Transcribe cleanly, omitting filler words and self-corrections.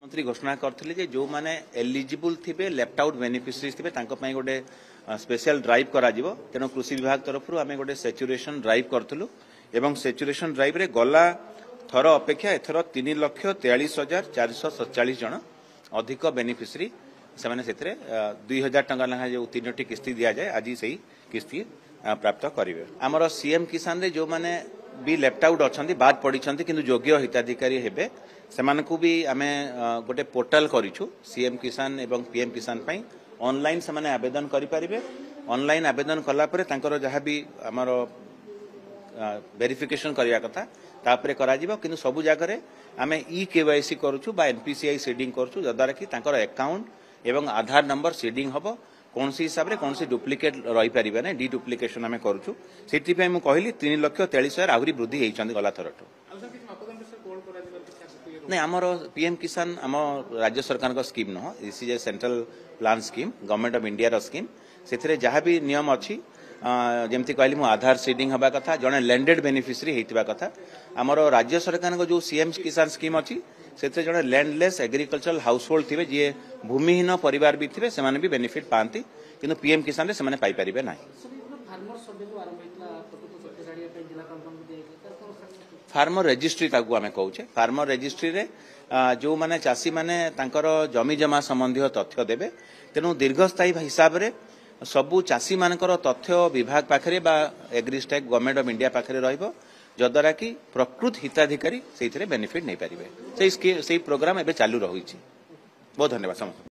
मंत्री घोषणा करते जो मैंने एलिजिबल थे लेफ्ट आउट बेनिफिशरीज थे गोटे स्पेशल ड्राइव करा तेणु कृषि विभाग तरफ आम गोटे सेचुरेशन ड्राइव करूँ एवं सेचुरेशन ड्राइव रे गला थर अपेक्षा एथर 3,43,447 जन अधिक बेनिफिशरी से 2,000 टंका लेखा जो 3टी किस्ती दि जाए आज से किस्ती प्राप्त करेंगे। आमर सीएम किसान रे जो मैंने भी लेफ्ट आउट अच्छा बाद पड़ी किंतु योग्य हिताधिकारी हेबे सेमानकु भी आमे गोटे पोर्टाल करिछु सीएम किसान एवं पीएम किसान पई ऑनलाइन से माने आवेदन करि परिबे। ऑनलाइन आवेदन कला परे तांकर जहाँ भी आमर वेरिफिकेशन करिया कथा तापरे करा जिवो किंतु सबु जगह रे आमे ई केवाईसी करूछु बा एनपीसीआई सीडिंग करूछु जद्वारा कि तांकर अकाउंट एवं आधार नंबर सीडिंग हबो कौन सी हिसाब से कौन सी डुप्लिकेट रही पारे ना डी डुप्लिकेशन आम करूँ से मुझे कहली 3,43,000 आहरी वृद्धि होती गला थरठू नहीं आमर पीएम किसान आम राज्य सरकार का स्कीम नुह this is a central plan scheme government of India scheme से जहाँ भी नियम अच्छी जमती कहली मु आधार सीडिंग हवा कथा जड़े लैंडेड बेनिफिशरी होता कथा आमर राज्य सरकार जो सीएम किसान स्कीम अच्छी से जड़े लैंडलेस एग्रीकल्चरल हाउस होल्ड थे जी भूमिहीन परिवार भी थे से भी बेनिफिट पाती किंतु पीएम किसान से पाइपर ना। फार्मर रेजिस्ट्री आम कहे फार्मर रेजिस्ट्री रे जो माने चाषी माने तांकर जमी जमा संबंधी तथ्य देबे तेणु दीर्घस्थायी हिसाब से सबू चाषी मानकर तथ्य विभाग पाखरे बा एग्रीस्टैक गवर्नमेंट ऑफ इंडिया पाखरे रहिबो जद्वारा कि प्रकृत हिताधिकारी से बेनिफिट नहीं पारे से प्रोग्राम एवं चालू रही। बहुत धन्यवाद।